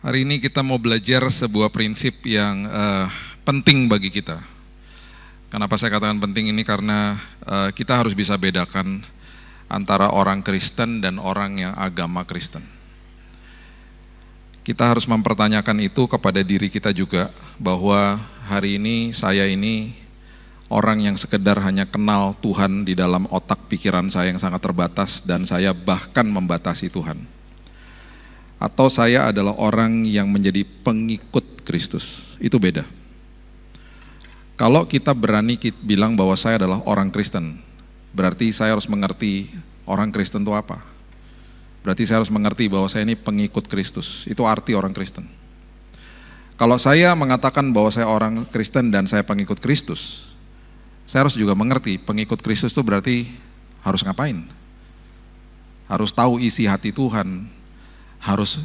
Hari ini kita mau belajar sebuah prinsip yang penting bagi kita. Kenapa saya katakan penting ini? Karena kita harus bisa bedakan antara orang Kristen dan orang yang agama Kristen. Kita harus mempertanyakan itu kepada diri kita juga, bahwa hari ini saya ini orang yang sekedar hanya kenal Tuhan di dalam otak pikiran saya yang sangat terbatas, dan saya bahkan membatasi Tuhan. Atau saya adalah orang yang menjadi pengikut Kristus. Itu beda. Kalau kita berani bilang bahwa saya adalah orang Kristen, berarti saya harus mengerti orang Kristen itu apa. Berarti saya harus mengerti bahwa saya ini pengikut Kristus. Itu arti orang Kristen. Kalau saya mengatakan bahwa saya orang Kristen dan saya pengikut Kristus, saya harus juga mengerti pengikut Kristus itu berarti harus ngapain. Harus tahu isi hati Tuhan, harus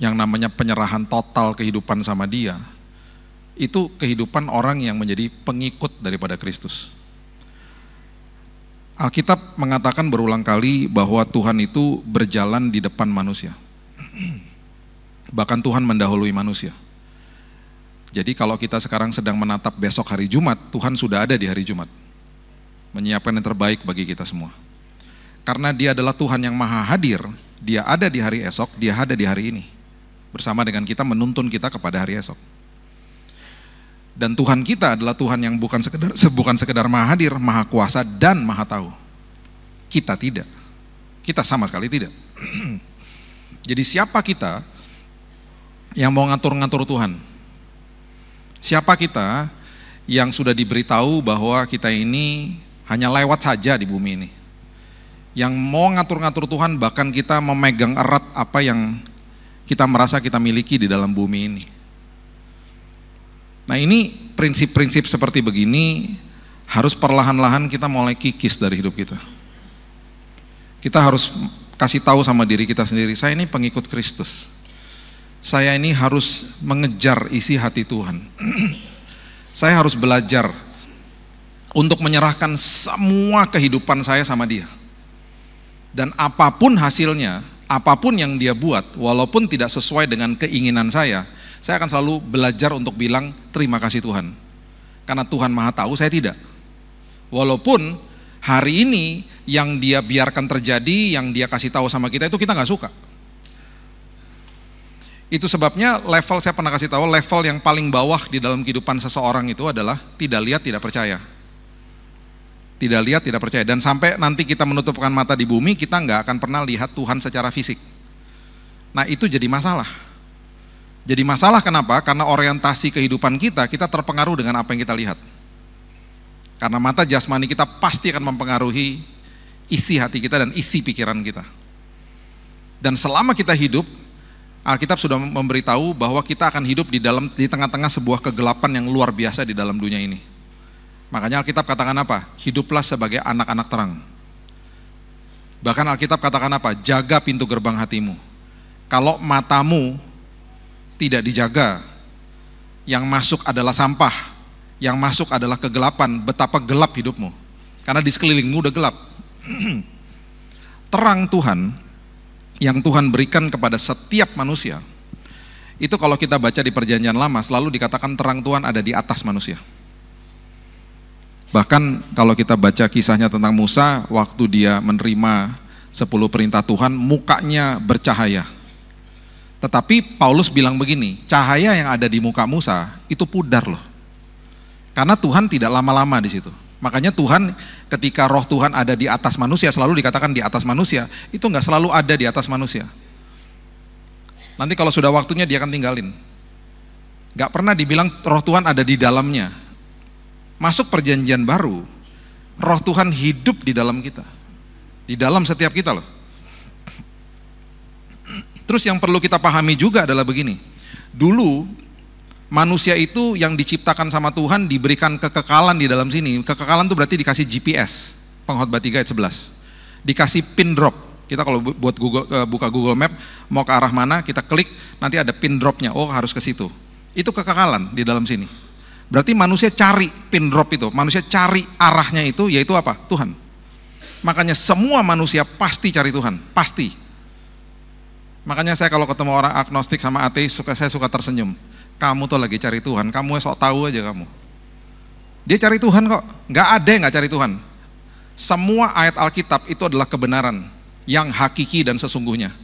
yang namanya penyerahan total kehidupan sama Dia. Itu kehidupan orang yang menjadi pengikut daripada Kristus. Alkitab mengatakan berulang kali bahwa Tuhan itu berjalan di depan manusia. Bahkan Tuhan mendahului manusia. Jadi kalau kita sekarang sedang menatap besok hari Jumat, Tuhan sudah ada di hari Jumat, menyiapkan yang terbaik bagi kita semua. Karena Dia adalah Tuhan yang maha hadir, Dia ada di hari esok, Dia ada di hari ini, bersama dengan kita menuntun kita kepada hari esok. Dan Tuhan kita adalah Tuhan yang bukan sekedar maha hadir, maha kuasa, dan maha tahu. Kita tidak. Kita sama sekali tidak. Jadi siapa kita yang mau ngatur-ngatur Tuhan? Siapa kita yang sudah diberitahu bahwa kita ini hanya lewat saja di bumi ini? Yang mau ngatur-ngatur Tuhan, bahkan kita memegang erat apa yang kita merasa kita miliki di dalam bumi ini. Nah, ini prinsip-prinsip seperti begini harus perlahan-lahan kita mulai kikis dari hidup kita. Kita harus kasih tahu sama diri kita sendiri, saya ini pengikut Kristus. Saya ini harus mengejar isi hati Tuhan. Saya harus belajar untuk menyerahkan semua kehidupan saya sama Dia. Dan apapun hasilnya, apapun yang Dia buat, walaupun tidak sesuai dengan keinginan saya akan selalu belajar untuk bilang terima kasih Tuhan. Karena Tuhan maha tahu, saya tidak. Walaupun hari ini yang Dia biarkan terjadi, yang Dia kasih tahu sama kita itu kita nggak suka. Itu sebabnya level, saya pernah kasih tahu, level yang paling bawah di dalam kehidupan seseorang itu adalah tidak lihat, tidak percaya. Tidak lihat, tidak percaya. Dan sampai nanti kita menutupkan mata di bumi, kita nggak akan pernah lihat Tuhan secara fisik. Nah, itu jadi masalah. Jadi masalah kenapa? Karena orientasi kehidupan kita terpengaruh dengan apa yang kita lihat. Karena mata jasmani kita pasti akan mempengaruhi isi hati kita dan isi pikiran kita. Dan selama kita hidup, Alkitab sudah memberitahu bahwa kita akan hidup di tengah-tengah sebuah kegelapan yang luar biasa di dalam dunia ini. Makanya Alkitab katakan apa? Hiduplah sebagai anak-anak terang. Bahkan Alkitab katakan apa? Jaga pintu gerbang hatimu. Kalau matamu tidak dijaga, yang masuk adalah sampah, yang masuk adalah kegelapan, betapa gelap hidupmu. Karena di sekelilingmu udah gelap. Terang Tuhan yang Tuhan berikan kepada setiap manusia, itu kalau kita baca di Perjanjian Lama selalu dikatakan terang Tuhan ada di atas manusia. Bahkan kalau kita baca kisahnya tentang Musa, waktu dia menerima 10 perintah Tuhan, mukanya bercahaya. Tetapi Paulus bilang begini, cahaya yang ada di muka Musa itu pudar loh. Karena Tuhan tidak lama-lama di situ. Makanya Tuhan ketika roh Tuhan ada di atas manusia, selalu dikatakan di atas manusia, itu nggak selalu ada di atas manusia. Nanti kalau sudah waktunya dia akan tinggalin. Nggak pernah dibilang roh Tuhan ada di dalamnya. Masuk perjanjian baru, roh Tuhan hidup di dalam kita. Di dalam setiap kita loh. Terus yang perlu kita pahami juga adalah begini. Dulu manusia itu yang diciptakan sama Tuhan diberikan kekekalan di dalam sini. Kekekalan itu berarti dikasih GPS, Pengkhotbah 3 ayat 11. Dikasih pin drop. Kita kalau buat buka Google Map, mau ke arah mana, kita klik, nanti ada pin dropnya. Oh, harus ke situ. Itu kekekalan di dalam sini. Berarti manusia cari pin drop itu. Manusia cari arahnya itu, yaitu apa? Tuhan. Makanya semua manusia pasti cari Tuhan, pasti. Makanya saya kalau ketemu orang agnostik sama ateis, saya suka tersenyum. Kamu tuh lagi cari Tuhan, kamu sok tahu aja kamu. Dia cari Tuhan kok, nggak ada yang nggak cari Tuhan. Semua ayat Alkitab itu adalah kebenaran yang hakiki dan sesungguhnya.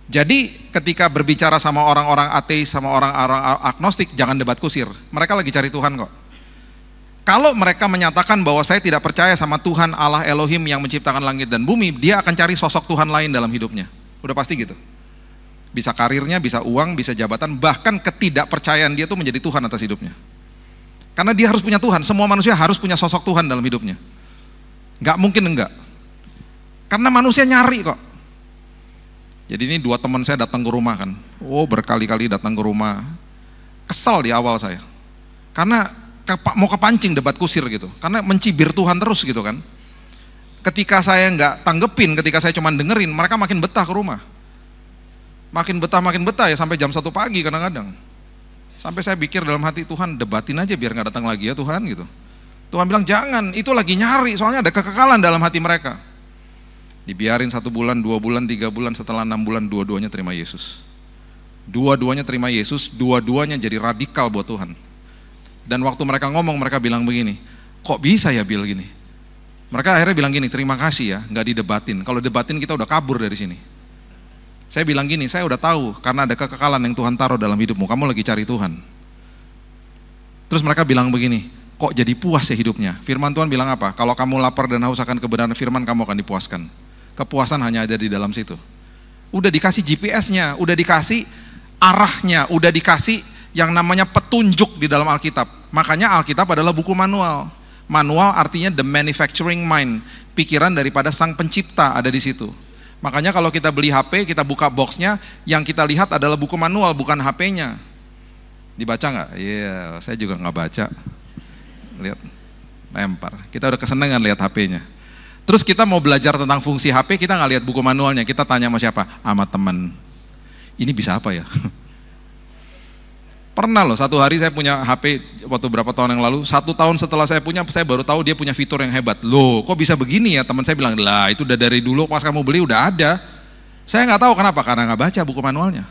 Jadi ketika berbicara sama orang-orang ateis, sama orang-orang agnostik, jangan debat kusir. Mereka lagi cari Tuhan kok. Kalau mereka menyatakan bahwa saya tidak percaya sama Tuhan Allah Elohim yang menciptakan langit dan bumi, dia akan cari sosok Tuhan lain dalam hidupnya. Udah pasti gitu. Bisa karirnya, bisa uang, bisa jabatan, bahkan ketidakpercayaan dia tuh menjadi Tuhan atas hidupnya. Karena dia harus punya Tuhan, semua manusia harus punya sosok Tuhan dalam hidupnya. Nggak mungkin enggak. Karena manusia nyari kok. Jadi ini 2 teman saya datang ke rumah kan. Oh, berkali-kali datang ke rumah. Kesal di awal saya. Karena mau kepancing debat kusir gitu. Karena mencibir Tuhan terus gitu kan. Ketika saya nggak tanggepin, ketika saya cuma dengerin, mereka makin betah ke rumah. Makin betah ya sampai jam 1 pagi kadang-kadang. Sampai saya pikir dalam hati, Tuhan debatin aja biar nggak datang lagi ya Tuhan gitu. Tuhan bilang jangan, itu lagi nyari, soalnya ada kekekalan dalam hati mereka. Dibiarin 1 bulan, 2 bulan, 3 bulan, setelah 6 bulan dua-duanya terima Yesus. Dua-duanya terima Yesus, dua-duanya jadi radikal buat Tuhan. Dan waktu mereka ngomong, mereka bilang begini, kok bisa ya Bill gini? Mereka akhirnya bilang gini, terima kasih ya, nggak didebatin. Kalau debatin kita udah kabur dari sini. Saya bilang gini, saya udah tahu karena ada kekekalan yang Tuhan taruh dalam hidupmu, kamu lagi cari Tuhan. Terus mereka bilang begini, kok jadi puas ya hidupnya? Firman Tuhan bilang apa? Kalau kamu lapar dan haus akan kebenaran firman, kamu akan dipuaskan. Kepuasan hanya ada di dalam situ. Udah dikasih GPS-nya, udah dikasih arahnya, udah dikasih yang namanya petunjuk di dalam Alkitab. Makanya Alkitab adalah buku manual. Manual artinya the manufacturing mind, pikiran daripada sang pencipta ada di situ. Makanya kalau kita beli HP, kita buka boxnya, yang kita lihat adalah buku manual, bukan HP-nya. Dibaca nggak? Iya, saya juga nggak baca. Lihat, lempar. Kita udah kesenangan lihat HP-nya. Terus kita mau belajar tentang fungsi HP, kita nggak lihat buku manualnya, kita tanya sama siapa? Sama teman. Ini bisa apa ya? Pernah loh, 1 hari saya punya HP waktu berapa tahun yang lalu, 1 tahun setelah saya punya, saya baru tahu dia punya fitur yang hebat. Loh, kok bisa begini ya? Teman saya bilang, lah itu udah dari dulu pas kamu beli udah ada. Saya nggak tahu kenapa, karena nggak baca buku manualnya.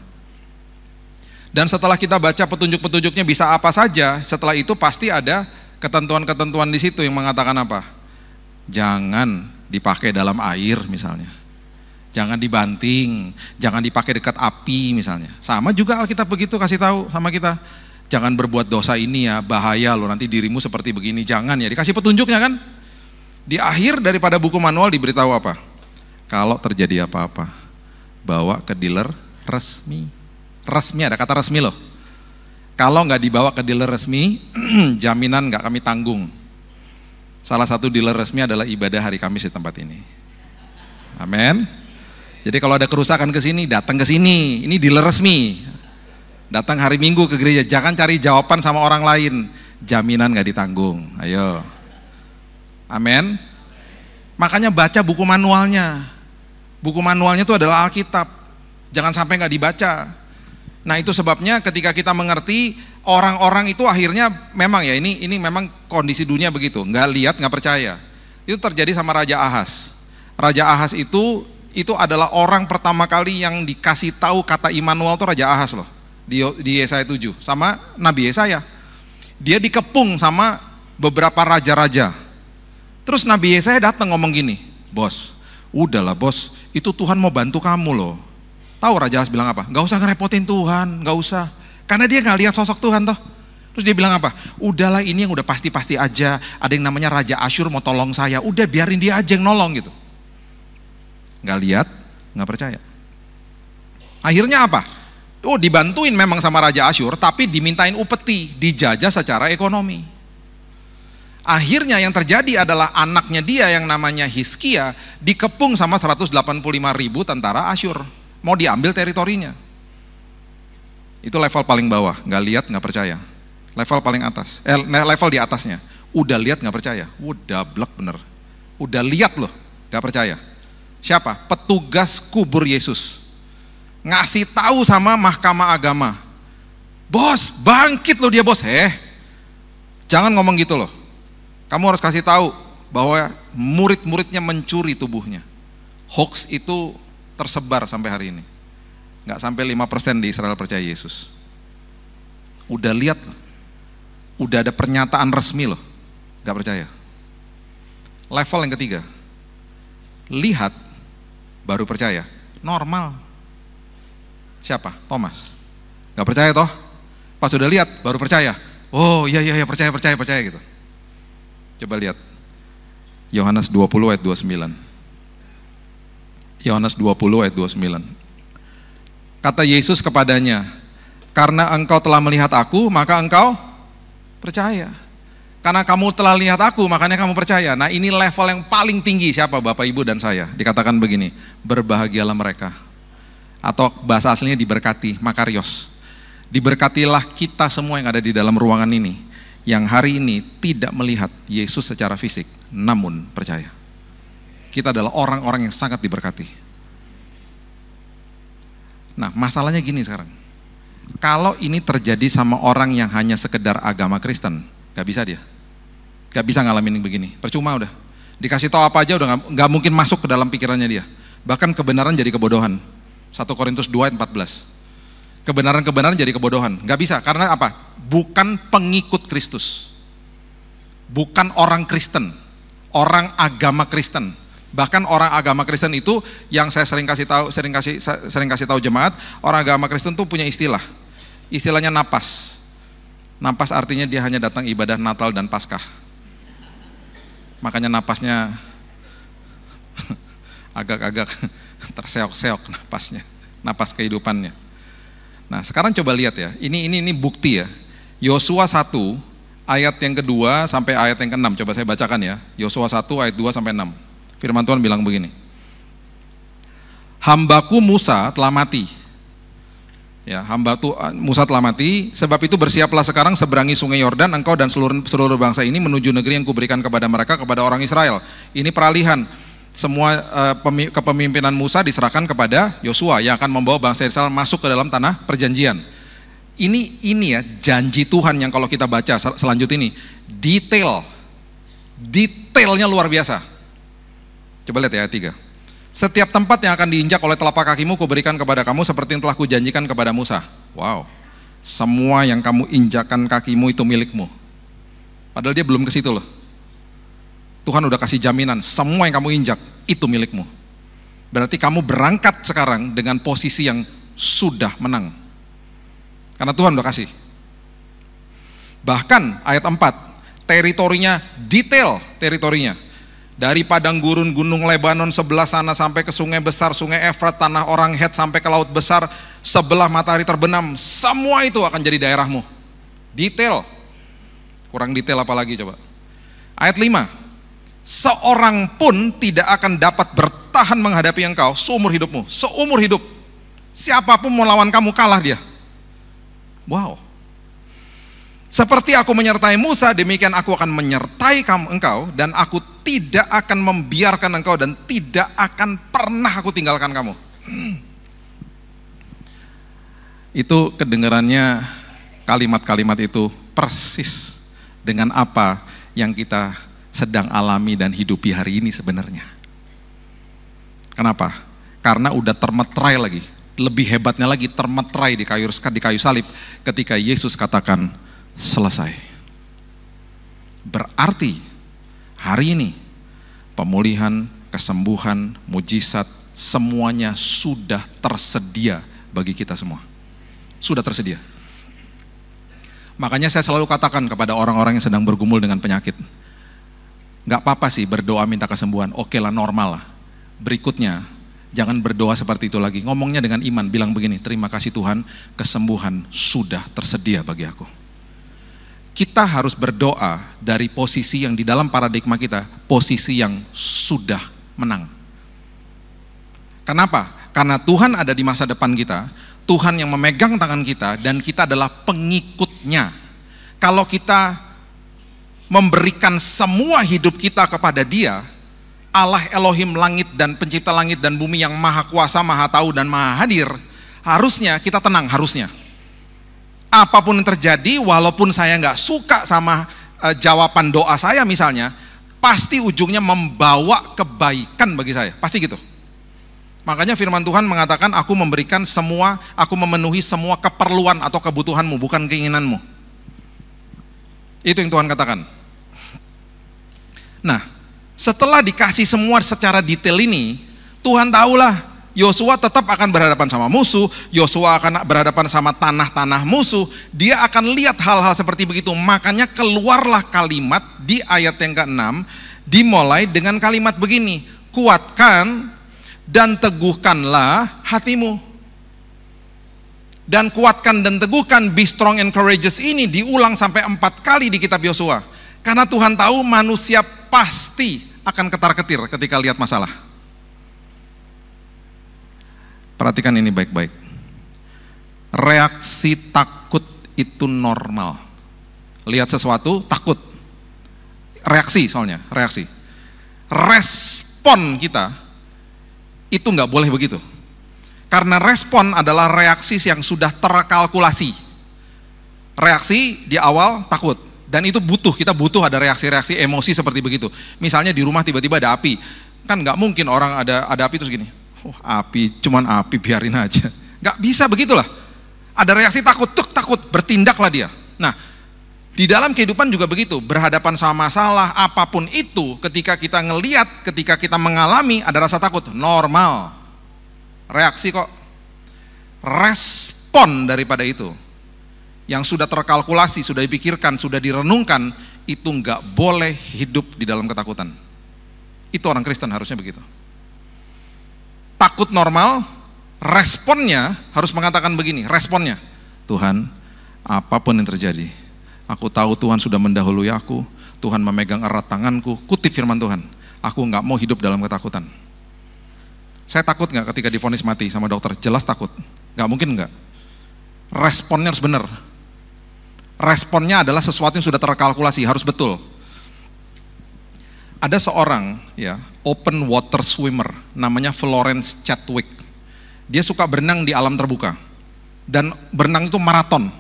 Dan setelah kita baca petunjuk-petunjuknya bisa apa saja, setelah itu pasti ada ketentuan-ketentuan di situ yang mengatakan apa? Jangan dipakai dalam air misalnya. Jangan dibanting, jangan dipakai dekat api misalnya. Sama juga Alkitab begitu kasih tahu sama kita. Jangan berbuat dosa ini ya, bahaya loh nanti dirimu seperti begini. Jangan ya, dikasih petunjuknya kan. Di akhir daripada buku manual diberitahu apa? Kalau terjadi apa-apa, bawa ke dealer resmi. Resmi, ada kata resmi loh. Kalau nggak dibawa ke dealer resmi, jaminan nggak kami tanggung. Salah satu dealer resmi adalah ibadah hari Kamis di tempat ini. Amin. Jadi kalau ada kerusakan ke sini, datang ke sini. Ini dealer resmi. Datang hari Minggu ke gereja, jangan cari jawaban sama orang lain. Jaminan nggak ditanggung. Ayo. Amin. Makanya baca buku manualnya. Buku manualnya itu adalah Alkitab. Jangan sampai nggak dibaca. Nah itu sebabnya ketika kita mengerti, orang-orang itu akhirnya memang ya ini memang kondisi dunia begitu. Nggak lihat, nggak percaya. Itu terjadi sama Raja Ahaz. Raja Ahaz itu adalah orang pertama kali yang dikasih tahu kata Immanuel itu Raja Ahaz loh, di Yesaya 7 sama Nabi Yesaya. Dia dikepung sama beberapa raja-raja. Terus Nabi Yesaya datang ngomong gini, bos, udahlah bos, itu Tuhan mau bantu kamu loh. Tahu Raja Ahaz bilang apa? Gak usah ngerepotin Tuhan, gak usah, karena dia gak lihat sosok Tuhan toh. Terus dia bilang apa? Udahlah ini yang udah pasti-pasti aja, ada yang namanya Raja Asyur mau tolong saya, udah biarin dia aja yang nolong gitu. Nggak lihat, nggak percaya. Akhirnya apa? Oh dibantuin memang sama Raja Asyur, tapi dimintain upeti, dijajah secara ekonomi. Akhirnya yang terjadi adalah anaknya dia yang namanya Hizkia dikepung sama 185.000 tentara Asyur, mau diambil teritorinya. Itu level paling bawah, nggak lihat, nggak percaya. Level paling atas, level di atasnya, udah lihat nggak percaya, udah blek bener, udah lihat loh, nggak percaya. Siapa? Petugas kubur Yesus. Ngasih tahu sama mahkamah agama. Bos, bangkit loh dia bos. Jangan ngomong gitu loh. Kamu harus kasih tahu bahwa murid-muridnya mencuri tubuhnya. Hoax itu tersebar sampai hari ini. Nggak sampai 5% di Israel percaya Yesus. Udah lihat loh, udah ada pernyataan resmi loh, nggak percaya. Level yang ketiga, lihat baru percaya, normal. Siapa? Thomas. Nggak percaya toh? Pas udah lihat baru percaya. Oh iya percaya gitu. Coba lihat Yohanes 20 ayat 29. Yohanes 20 ayat 29. Kata Yesus kepadanya, karena engkau telah melihat aku, maka engkau percaya. Karena kamu telah lihat aku, makanya kamu percaya. Nah ini level yang paling tinggi, siapa Bapak Ibu dan saya? Dikatakan begini, berbahagialah mereka. Atau bahasa aslinya diberkati, makarios. Diberkatilah kita semua yang ada di dalam ruangan ini, yang hari ini tidak melihat Yesus secara fisik, namun percaya. Kita adalah orang-orang yang sangat diberkati. Nah masalahnya gini sekarang, kalau ini terjadi sama orang yang hanya sekedar agama Kristen, gak bisa dia, gak bisa ngalamin begini, percuma udah, dikasih tahu apa aja udah gak mungkin masuk ke dalam pikirannya dia, bahkan kebenaran jadi kebodohan. 1 Korintus 2 ayat 14, kebenaran jadi kebodohan, gak bisa, karena apa? Bukan pengikut Kristus, bukan orang Kristen, orang agama Kristen. Bahkan orang agama Kristen itu yang saya sering kasih tahu jemaat, orang agama Kristen tuh punya istilah. Istilahnya napas. Napas artinya dia hanya datang ibadah Natal dan Paskah. Makanya napasnya agak-agak terseok-seok napasnya, napas kehidupannya. Nah, sekarang coba lihat ya. Ini bukti ya. Yosua 1 ayat yang kedua sampai ayat yang ke-6. Coba saya bacakan ya. Yosua 1 ayat 2 sampai 6. Firman Tuhan bilang begini, hambaku Musa telah mati. Ya, Musa telah mati, sebab itu bersiaplah sekarang seberangi sungai Yordan, engkau dan seluruh bangsa ini menuju negeri yang kuberikan kepada mereka, kepada orang Israel. Ini peralihan, semua kepemimpinan Musa diserahkan kepada Yosua yang akan membawa bangsa Israel masuk ke dalam tanah perjanjian. Ini ya janji Tuhan yang kalau kita baca selanjutnya ini, detailnya luar biasa. Coba lihat ya ayat 3. Setiap tempat yang akan diinjak oleh telapak kakimu kuberikan kepada kamu seperti yang telah kujanjikan kepada Musa. Wow. Semua yang kamu injakan kakimu itu milikmu. Padahal dia belum ke situ loh. Tuhan udah kasih jaminan, semua yang kamu injak itu milikmu. Berarti kamu berangkat sekarang dengan posisi yang sudah menang. Karena Tuhan udah kasih. Bahkan ayat 4, teritorinya detail teritorinya. Dari padang gurun gunung Lebanon sebelah sana sampai ke sungai besar, sungai Efrat, tanah orang Het sampai ke laut besar, sebelah matahari terbenam, semua itu akan jadi daerahmu. Detail. Kurang detail apa lagi coba. Ayat 5. Seorang pun tidak akan dapat bertahan menghadapi engkau seumur hidupmu. Seumur hidup. Siapapun mau lawan kamu kalah dia. Wow. Seperti aku menyertai Musa, demikian aku akan menyertai engkau, dan aku tidak akan membiarkan engkau, dan tidak akan pernah aku tinggalkan kamu. Itu kedengarannya kalimat-kalimat itu persis dengan apa yang kita sedang alami dan hidupi hari ini sebenarnya. Kenapa? Karena udah termetrai lagi, lebih hebatnya lagi termetrai di kayu salib ketika Yesus katakan, selesai. Berarti hari ini pemulihan, kesembuhan, mujizat semuanya sudah tersedia bagi kita semua. Sudah tersedia. Makanya saya selalu katakan kepada orang-orang yang sedang bergumul dengan penyakit, gak apa-apa sih berdoa minta kesembuhan, oke lah, normal lah. Berikutnya jangan berdoa seperti itu lagi. Ngomongnya dengan iman, bilang begini, terima kasih Tuhan, kesembuhan sudah tersedia bagi aku. Kita harus berdoa dari posisi yang di dalam paradigma kita, posisi yang sudah menang. Kenapa? Karena Tuhan ada di masa depan kita, Tuhan yang memegang tangan kita, dan kita adalah pengikutnya. Kalau kita memberikan semua hidup kita kepada Dia, Allah Elohim langit dan pencipta langit dan bumi yang maha kuasa, maha tahu dan maha hadir, harusnya kita tenang, harusnya. Apapun yang terjadi, walaupun saya nggak suka sama jawaban doa saya misalnya, pasti ujungnya membawa kebaikan bagi saya, pasti gitu. Makanya firman Tuhan mengatakan aku memenuhi semua keperluan atau kebutuhanmu, bukan keinginanmu. Itu yang Tuhan katakan. Nah, setelah dikasih semua secara detail ini, Tuhan tahulah Yosua tetap akan berhadapan sama musuh, Yosua akan berhadapan sama tanah-tanah musuh, dia akan lihat hal-hal seperti begitu. Makanya keluarlah kalimat di ayat yang ke-6, dimulai dengan kalimat begini, kuatkan dan teguhkanlah hatimu. Dan kuatkan dan teguhkan, be strong and courageous ini diulang sampai 4 kali di kitab Yosua. Karena Tuhan tahu manusia pasti akan ketar-ketir ketika lihat masalah. Perhatikan ini baik-baik. Reaksi takut itu normal. Lihat sesuatu, takut. Reaksi soalnya, reaksi. Respon kita, itu nggak boleh begitu. Karena respon adalah reaksi yang sudah terkalkulasi. Reaksi di awal takut. Dan itu kita butuh ada reaksi-reaksi emosi seperti begitu. Misalnya di rumah tiba-tiba ada api. Kan nggak mungkin orang ada api terus gini, oh api, cuman api, biarin aja. Nggak bisa begitulah. Ada reaksi takut, takut, bertindaklah dia. Nah, di dalam kehidupan juga begitu, berhadapan sama masalah, apapun itu, ketika kita ngeliat, ketika kita mengalami, ada rasa takut, normal. Reaksi kok. Respon daripada itu, yang sudah terkalkulasi, sudah dipikirkan, sudah direnungkan, itu nggak boleh hidup di dalam ketakutan. Itu orang Kristen harusnya begitu. Takut normal, responnya harus mengatakan begini, responnya, Tuhan, apapun yang terjadi, aku tahu Tuhan sudah mendahului aku, Tuhan memegang erat tanganku, kutip firman Tuhan, aku nggak mau hidup dalam ketakutan. Saya takut nggak ketika divonis mati sama dokter? Jelas takut, nggak mungkin nggak. Responnya harus benar. Responnya adalah sesuatu yang sudah terkalkulasi, harus betul. Ada seorang ya open water swimmer namanya Florence Chadwick. Dia suka berenang di alam terbuka dan berenang itu maraton.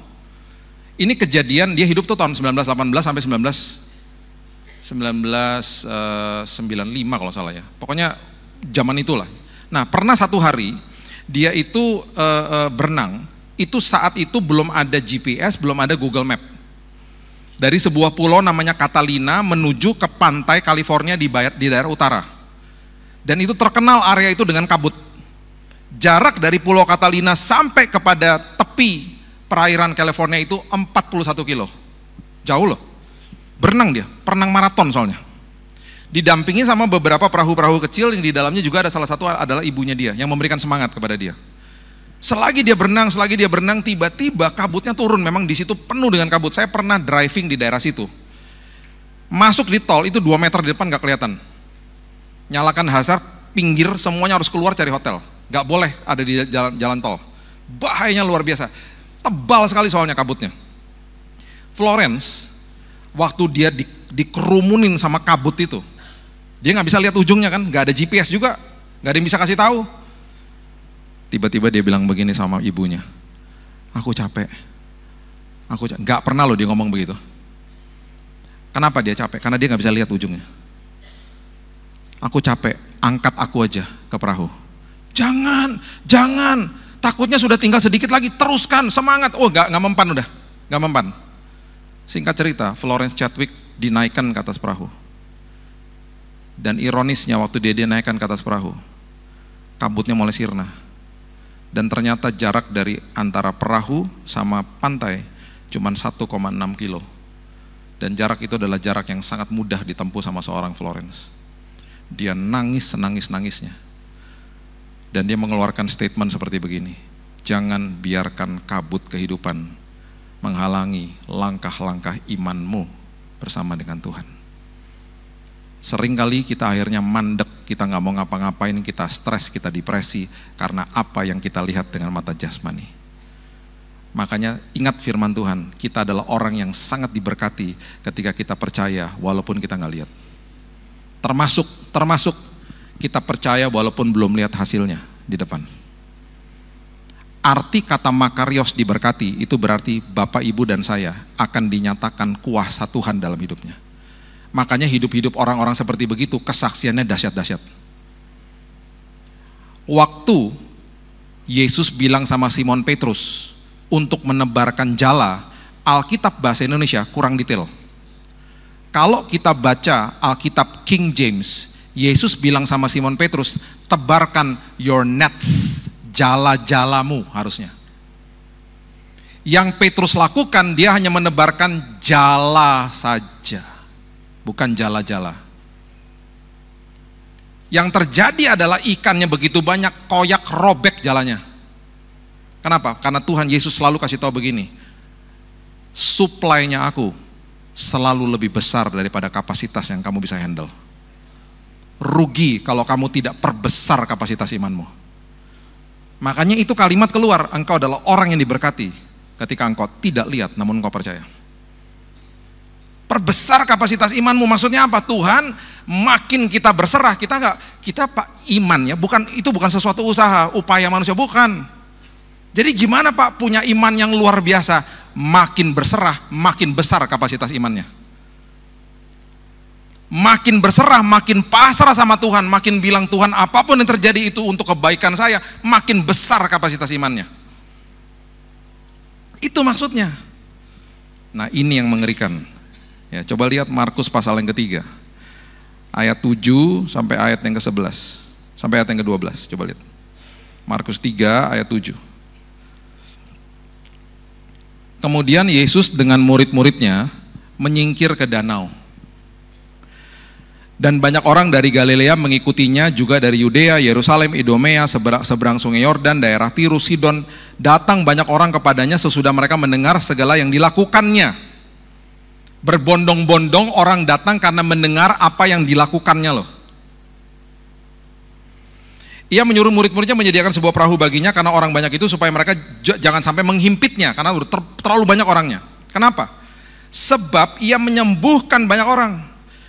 Ini kejadian dia hidup tuh tahun 1918 sampai 1995 kalau salah ya. Pokoknya zaman itulah. Nah, pernah satu hari dia itu berenang. Itu saat itu belum ada GPS, belum ada Google Map. Dari sebuah pulau namanya Catalina menuju ke pantai California di daerah utara. Dan itu terkenal area itu dengan kabut. Jarak dari pulau Catalina sampai kepada tepi perairan California itu 41 kilo. Jauh loh. Berenang dia, perenang maraton soalnya. Didampingi sama beberapa perahu-perahu kecil yang di dalamnya juga ada salah satu adalah ibunya dia yang memberikan semangat kepada dia. Selagi dia berenang, tiba-tiba kabutnya turun. Memang di situ penuh dengan kabut. Saya pernah driving di daerah situ. Masuk di tol itu 2 meter di depan gak kelihatan. Nyalakan hazard, pinggir, semuanya harus keluar cari hotel. Gak boleh ada di jalan tol. Bahayanya luar biasa. Tebal sekali soalnya kabutnya. Florence, waktu dia dikerumunin sama kabut itu, dia gak bisa lihat ujungnya kan, gak ada GPS juga, gak ada yang bisa kasih tahu. Tiba-tiba dia bilang begini sama ibunya, aku capek. Gak pernah loh dia ngomong begitu. Kenapa dia capek? Karena dia gak bisa lihat ujungnya. Aku capek, angkat aku aja ke perahu. Jangan, takutnya sudah tinggal sedikit lagi, teruskan, semangat. Oh gak mempan udah, gak mempan. Singkat cerita, Florence Chadwick dinaikkan ke atas perahu. Dan ironisnya waktu dia dinaikkan ke atas perahu, kabutnya mulai sirna. Dan ternyata jarak dari antara perahu sama pantai cuma 1,6 kilo. Dan jarak itu adalah jarak yang sangat mudah ditempuh sama seorang Florence. Dia nangis senangis-nangisnya. Dan dia mengeluarkan statement seperti begini, jangan biarkan kabut kehidupan menghalangi langkah-langkah imanmu bersama dengan Tuhan. Seringkali kita akhirnya mandek, kita nggak mau ngapa-ngapain, kita stres, kita depresi karena apa yang kita lihat dengan mata jasmani. Makanya ingat firman Tuhan, kita adalah orang yang sangat diberkati ketika kita percaya walaupun kita nggak lihat. Termasuk kita percaya walaupun belum lihat hasilnya di depan. Arti kata makarios diberkati itu berarti Bapak, Ibu, dan saya akan dinyatakan kuasa Tuhan dalam hidupnya. Makanya hidup-hidup orang-orang seperti begitu kesaksiannya dahsyat-dahsyat. Waktu Yesus bilang sama Simon Petrus untuk menebarkan jala, Alkitab bahasa Indonesia kurang detail. Kalau kita baca Alkitab King James, Yesus bilang sama Simon Petrus, tebarkan your nets, jala-jalamu harusnya. Yang Petrus lakukan, dia hanya menebarkan jala saja, bukan jala-jala. Yang terjadi adalah ikannya begitu banyak, koyak robek jalannya. Kenapa? Karena Tuhan Yesus selalu kasih tahu begini, supply-nya aku selalu lebih besar daripada kapasitas yang kamu bisa handle. Rugi kalau kamu tidak perbesar kapasitas imanmu. Makanya itu kalimat keluar, engkau adalah orang yang diberkati ketika engkau tidak lihat namun engkau percaya. Perbesar kapasitas imanmu maksudnya apa? Tuhan, makin kita berserah, kita Pak, imannya itu bukan sesuatu usaha, upaya manusia, bukan. Jadi gimana Pak punya iman yang luar biasa? Makin berserah, makin besar kapasitas imannya. Makin berserah, makin pasrah sama Tuhan, makin bilang Tuhan apapun yang terjadi itu untuk kebaikan saya, makin besar kapasitas imannya. Itu maksudnya. Nah ini yang mengerikan. Ya, coba lihat Markus pasal yang ketiga, ayat 7 sampai ayat yang ke-11, sampai ayat yang ke-12, coba lihat. Markus 3 ayat 7. Kemudian Yesus dengan murid-muridnya menyingkir ke danau. Dan banyak orang dari Galilea mengikutinya, juga dari Yudea, Yerusalem, Idumea, seberang sungai Yordan, daerah Tirus, Sidon. Datang banyak orang kepadanya sesudah mereka mendengar segala yang dilakukannya. Berbondong-bondong orang datang karena mendengar apa yang dilakukannya loh. Ia menyuruh murid-muridnya menyediakan sebuah perahu baginya karena orang banyak itu, supaya mereka jangan sampai menghimpitnya karena terlalu banyak orangnya. Kenapa? Sebab ia menyembuhkan banyak orang,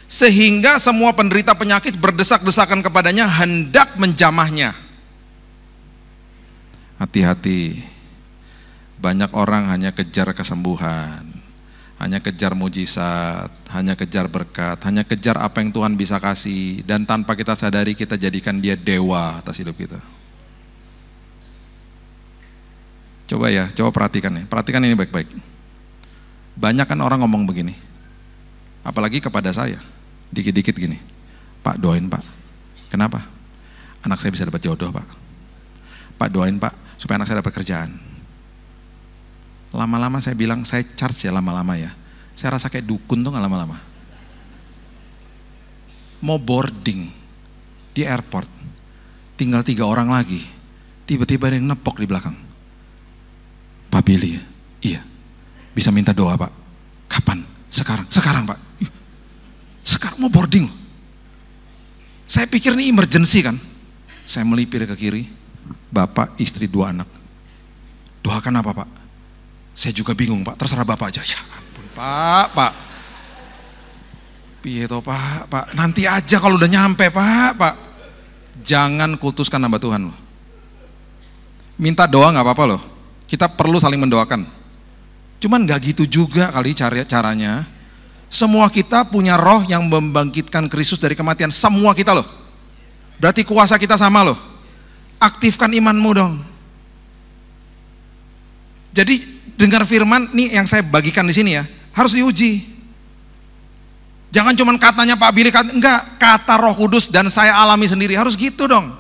sehingga semua penderita penyakit berdesak-desakan kepadanya hendak menjamahnya. Hati-hati, banyak orang hanya kejar kesembuhan, hanya kejar mujizat, hanya kejar berkat, hanya kejar apa yang Tuhan bisa kasih, dan tanpa kita sadari kita jadikan dia dewa atas hidup kita. Coba perhatikan ini baik-baik. Banyak kan orang ngomong begini, apalagi kepada saya, dikit-dikit gini, Pak doain Pak, kenapa? Anak saya bisa dapat jodoh Pak. Pak doain Pak, supaya anak saya dapat kerjaan. Lama-lama saya bilang, saya charge ya lama-lama ya. Saya rasa kayak dukun tuh gak lama-lama. Mau boarding di airport, tinggal 3 orang lagi, tiba-tiba ada yang nepok di belakang. Pak Billy ya? Iya. Bisa minta doa Pak? Kapan? Sekarang Pak. Sekarang mau boarding. Saya pikir ini emergency kan. Saya melipir ke kiri, bapak, istri, 2 anak. Doakan apa Pak? Saya juga bingung Pak, terserah Bapak aja. Ya ampun Pak. Piye toh Pak, nanti aja kalau udah nyampe Pak. Jangan kultuskan nama Tuhan loh. Minta doa gak apa-apa loh. Kita perlu saling mendoakan. Cuman gak gitu juga kali caranya. Semua kita punya roh yang membangkitkan Kristus dari kematian. Semua kita loh. Berarti kuasa kita sama loh. Aktifkan imanmu dong. Jadi dengar firman nih yang saya bagikan di sini ya, harus diuji. Jangan cuman katanya Pak Billy, enggak, kata Roh Kudus dan saya alami sendiri, harus gitu dong.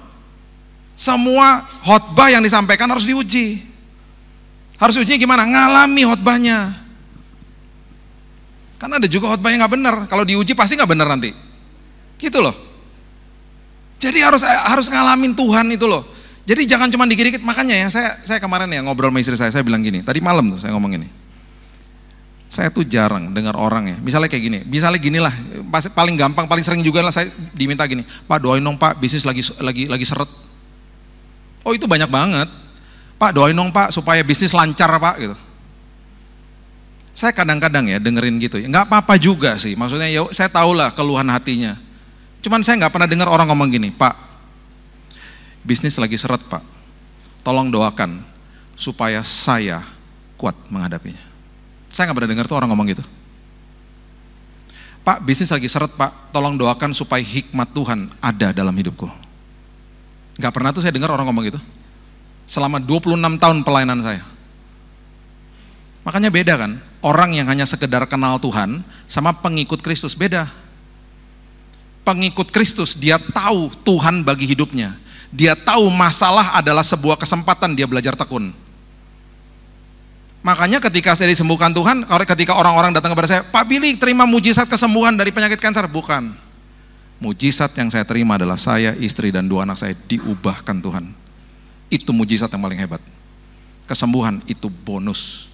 Semua khotbah yang disampaikan harus diuji. Harus ujinya gimana? Ngalami khotbahnya. Karena ada juga khotbah yang nggak benar, kalau diuji pasti nggak benar nanti. Gitu loh. Jadi harus ngalamin Tuhan itu loh. Jadi jangan cuma dikit-dikit, makanya ya saya kemarin ya ngobrol sama istri saya bilang gini, tadi malam tuh saya ngomong gini. Saya tuh jarang dengar orang ya, misalnya kayak gini, ginilah, paling gampang, paling sering juga lah saya diminta gini, Pak doain dong Pak, bisnis lagi seret. Oh itu banyak banget. Pak doain dong Pak supaya bisnis lancar Pak gitu. Saya kadang-kadang ya dengerin gitu ya, nggak apa-apa juga sih, maksudnya ya saya tahu lah keluhan hatinya. Cuman saya nggak pernah dengar orang ngomong gini, Pak bisnis lagi seret Pak, tolong doakan supaya saya kuat menghadapinya. Saya nggak pernah dengar tuh orang ngomong gitu. Pak bisnis lagi seret Pak, tolong doakan supaya hikmat Tuhan ada dalam hidupku. Gak pernah tuh saya dengar orang ngomong gitu. Selama 26 tahun pelayanan saya. Makanya beda kan, orang yang hanya sekedar kenal Tuhan sama pengikut Kristus, beda. Pengikut Kristus, dia tahu Tuhan bagi hidupnya. Dia tahu masalah adalah sebuah kesempatan dia belajar tekun. Makanya ketika saya disembuhkan Tuhan, ketika orang-orang datang kepada saya, Pak Billy terima mujizat kesembuhan dari penyakit kanker. Bukan. Mujizat yang saya terima adalah saya, istri, dan 2 anak saya diubahkan Tuhan. Itu mujizat yang paling hebat. Kesembuhan itu bonus.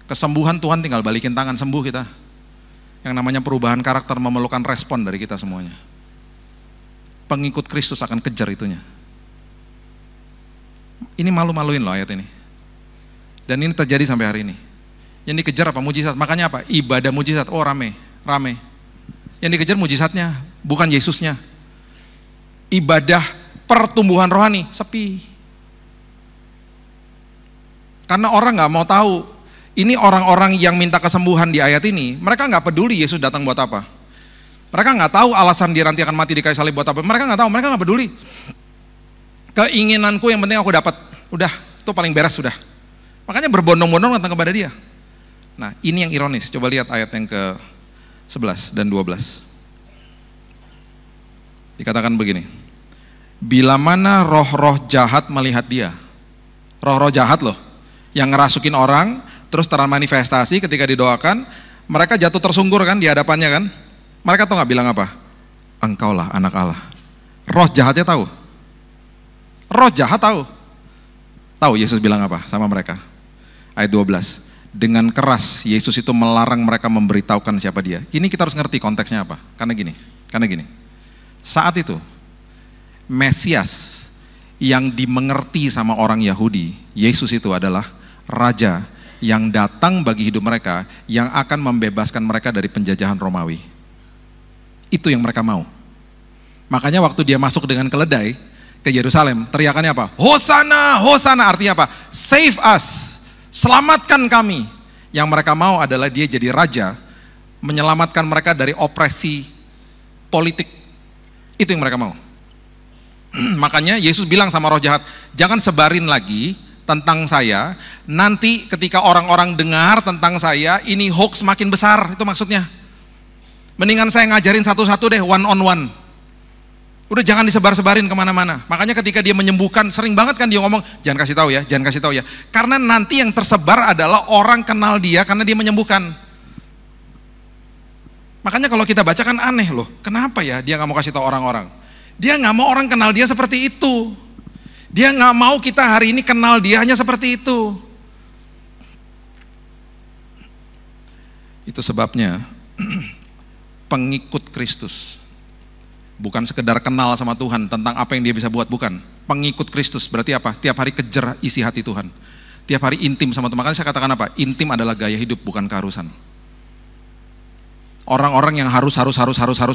Kesembuhan Tuhan tinggal balikin tangan, sembuh kita. Yang namanya perubahan karakter memerlukan respon dari kita semuanya. Pengikut Kristus akan kejar itunya. Ini malu-maluin loh ayat ini. Dan ini terjadi sampai hari ini. Yang dikejar apa? Mujizat. Makanya apa? Ibadah mujizat. Oh rame. Yang dikejar mujizatnya, bukan Yesusnya. Ibadah pertumbuhan rohani, sepi. Karena orang gak mau tahu. Ini orang-orang yang minta kesembuhan di ayat ini, mereka nggak peduli Yesus datang buat apa. Mereka nggak tahu alasan dia nanti akan mati di kayu salib buat apa. Mereka nggak tahu, mereka nggak peduli. Keinginanku yang penting aku dapat, udah, itu paling beres sudah. Makanya berbondong-bondong datang kepada dia. Nah, ini yang ironis. Coba lihat ayat yang ke-11 dan 12. Dikatakan begini. Bila mana roh-roh jahat melihat dia. Roh-roh jahat loh, yang ngerasukin orang, terus termanifestasi ketika didoakan, mereka jatuh tersungkur kan di hadapannya kan. Mereka tahu gak bilang apa? Engkaulah anak Allah. Roh jahatnya tahu. Roh jahat tahu. Tahu Yesus bilang apa sama mereka? Ayat 12. Dengan keras Yesus itu melarang mereka memberitahukan siapa dia. Ini kita harus ngerti konteksnya apa. Karena gini. Saat itu Mesias yang dimengerti sama orang Yahudi, Yesus itu adalah raja yang datang bagi hidup mereka, yang akan membebaskan mereka dari penjajahan Romawi. Itu yang mereka mau. Makanya waktu dia masuk dengan keledai ke Yerusalem, teriakannya apa? Hosana, Hosana, artinya apa? Save us, selamatkan kami. Yang mereka mau adalah dia jadi raja, menyelamatkan mereka dari opresi politik. Itu yang mereka mau. Makanya Yesus bilang sama roh jahat, jangan sebarin lagi tentang saya, nanti ketika orang-orang dengar tentang saya, ini hoax makin besar, itu maksudnya. Mendingan saya ngajarin satu-satu deh, one on one. Udah jangan disebar-sebarin kemana-mana. Makanya ketika dia menyembuhkan, sering banget kan dia ngomong, jangan kasih tahu ya, jangan kasih tahu ya. Karena nanti yang tersebar adalah orang kenal dia karena dia menyembuhkan. Makanya kalau kita baca kan aneh loh, kenapa ya dia gak mau kasih tahu orang-orang? Dia gak mau orang kenal dia seperti itu. Dia gak mau kita hari ini kenal dia hanya seperti itu. Itu sebabnya pengikut Kristus bukan sekedar kenal sama Tuhan tentang apa yang dia bisa buat, bukan. Pengikut Kristus berarti apa? Tiap hari kejar isi hati Tuhan. Tiap hari intim sama Tuhan. Makanya saya katakan apa? Intim adalah gaya hidup, bukan keharusan. Orang-orang yang harus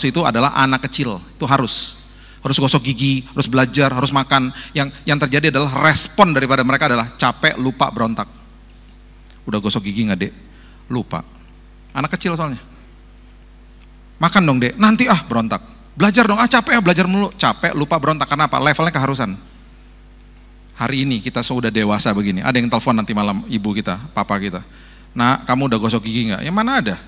itu adalah anak kecil. Itu harus gosok gigi, harus belajar, harus makan. Yang terjadi adalah respon daripada mereka adalah capek, lupa, berontak. Udah gosok gigi nggak dek? Lupa. Anak kecil soalnya. Makan dong dek, nanti berontak. Belajar dong, capek belajar mulu. Capek, lupa, berontak. Karena apa? Levelnya keharusan. Hari ini kita sudah dewasa begini. Ada yang telepon nanti malam ibu kita, papa kita. Nah, kamu udah gosok gigi nggak? Ya mana ada?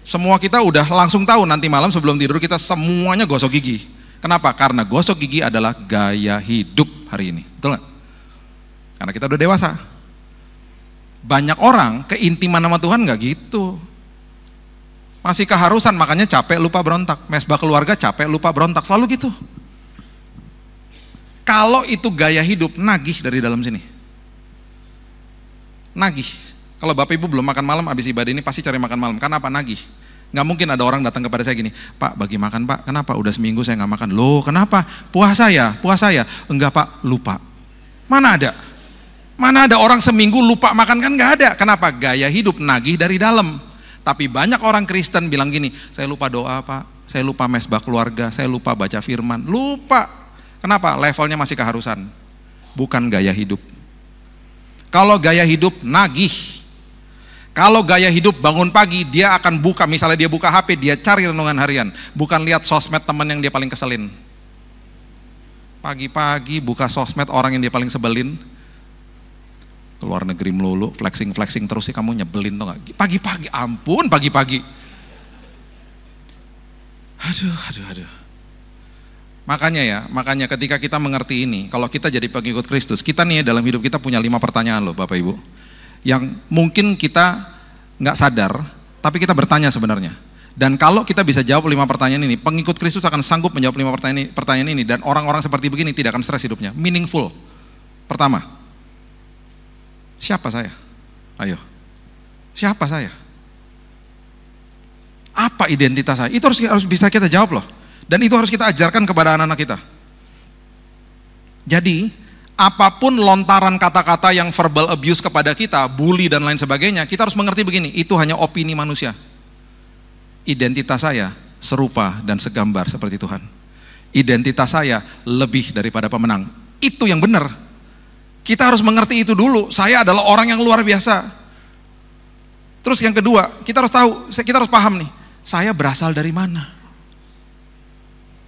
Semua kita udah langsung tahu nanti malam sebelum tidur kita semuanya gosok gigi. Kenapa? Karena gosok gigi adalah gaya hidup hari ini. Betul nggak? Karena kita udah dewasa. Banyak orang keintiman sama Tuhan nggak gitu. Masih keharusan, makanya capek, lupa, berontak. Mesbah keluarga capek, lupa, berontak. Selalu gitu. Kalau itu gaya hidup, nagih dari dalam sini. Nagih. Kalau Bapak Ibu belum makan malam, habis ibadah ini pasti cari makan malam. Kenapa? Nagih. Nggak mungkin ada orang datang kepada saya gini, Pak bagi makan Pak, kenapa? Udah seminggu saya nggak makan. Loh kenapa? Puasa ya? Enggak Pak, lupa. Mana ada orang seminggu lupa makan, kan nggak ada. Kenapa? Gaya hidup nagih dari dalam. Tapi banyak orang Kristen bilang gini, saya lupa doa Pak, saya lupa mesbah keluarga, saya lupa baca firman. Lupa. Kenapa? Levelnya masih keharusan, bukan gaya hidup. Kalau gaya hidup nagih. Kalau gaya hidup bangun pagi, dia akan buka, misalnya dia buka HP, dia cari renungan harian. Bukan lihat sosmed teman yang dia paling keselin. Pagi-pagi buka sosmed orang yang dia paling sebelin. Keluar negeri melulu, flexing terus sih, kamu nyebelin tuh gak? Pagi-pagi, ampun pagi-pagi. Aduh. Makanya ketika kita mengerti ini, kalau kita jadi pengikut Kristus, kita nih dalam hidup kita punya 5 pertanyaan loh Bapak Ibu. Yang mungkin kita gak sadar, tapi kita bertanya sebenarnya. Dan kalau kita bisa jawab 5 pertanyaan ini, pengikut Kristus akan sanggup menjawab 5 pertanyaan ini. Dan orang-orang seperti begini tidak akan stres hidupnya, meaningful. Pertama, siapa saya? Ayo, siapa saya? Apa identitas saya? Itu harus bisa kita jawab loh. Dan itu harus kita ajarkan kepada anak-anak kita. Jadi, apapun lontaran kata-kata yang verbal abuse kepada kita, bully dan lain sebagainya, kita harus mengerti begini, itu hanya opini manusia. Identitas saya serupa dan segambar seperti Tuhan. Identitas saya lebih daripada pemenang. Itu yang benar. Kita harus mengerti itu dulu. Saya adalah orang yang luar biasa. Terus yang kedua, kita harus paham nih, saya berasal dari mana?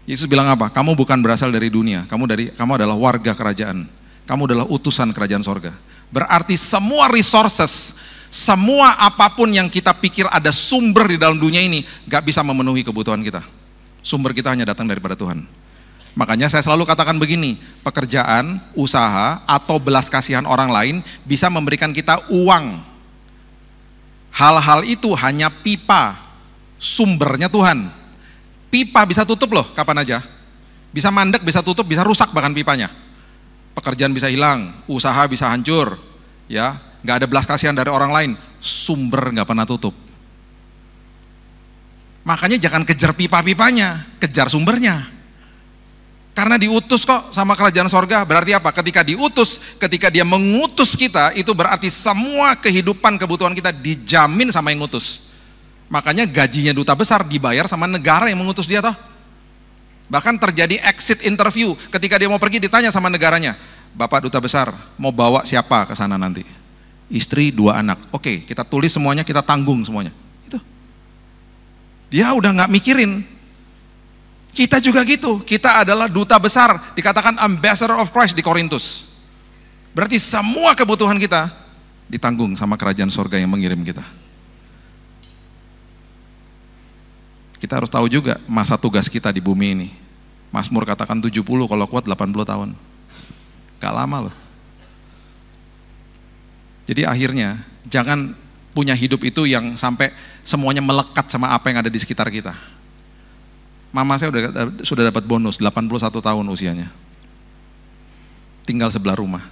Yesus bilang apa? Kamu bukan berasal dari dunia, kamu adalah warga kerajaan. Kamu adalah utusan kerajaan sorga. Berarti semua resources, semua apapun yang kita pikir ada sumber di dalam dunia ini, gak bisa memenuhi kebutuhan kita. Sumber kita hanya datang daripada Tuhan. Makanya saya selalu katakan begini, pekerjaan, usaha, atau belas kasihan orang lain bisa memberikan kita uang. Hal-hal itu hanya pipa, sumbernya Tuhan. Pipa bisa tutup loh kapan aja. Bisa mandek, bisa tutup, bisa rusak bahkan pipanya. Pekerjaan bisa hilang, usaha bisa hancur, ya, nggak ada belas kasihan dari orang lain, sumber nggak pernah tutup. Makanya jangan kejar pipa-pipanya, kejar sumbernya. Karena diutus kok sama kerajaan sorga, berarti apa? Ketika dia mengutus kita, itu berarti semua kehidupan kebutuhan kita dijamin sama yang ngutus. Makanya gajinya duta besar dibayar sama negara yang mengutus dia toh. Bahkan terjadi exit interview, ketika dia mau pergi ditanya sama negaranya, Bapak duta besar mau bawa siapa ke sana nanti? Istri, 2 anak. Oke, kita tulis semuanya, kita tanggung semuanya. Itu. Dia udah nggak mikirin. Kita juga gitu, kita adalah duta besar, dikatakan ambassador of Christ di Korintus. Berarti semua kebutuhan kita ditanggung sama kerajaan sorga yang mengirim kita. Kita harus tahu juga masa tugas kita di bumi ini. Mazmur katakan 70, kalau kuat 80 tahun. Gak lama loh. Jadi akhirnya jangan punya hidup itu yang sampai semuanya melekat sama apa yang ada di sekitar kita. Mama saya sudah dapat bonus, 81 tahun usianya. Tinggal sebelah rumah.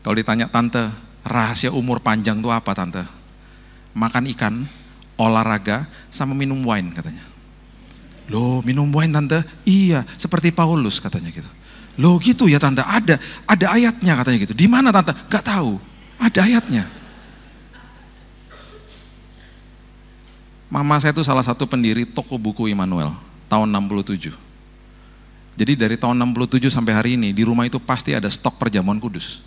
Kalau ditanya, tante, rahasia umur panjang itu apa tante? Makan ikan, olahraga, sama minum wine katanya. Loh, minum wine tante? Iya, seperti Paulus katanya gitu. Loh gitu ya tante, ada ayatnya katanya gitu. Di mana tante? Gak tahu, ada ayatnya. Mama saya itu salah satu pendiri toko buku Immanuel, tahun 67. Jadi dari tahun 67 sampai hari ini, di rumah itu pasti ada stok perjamuan kudus.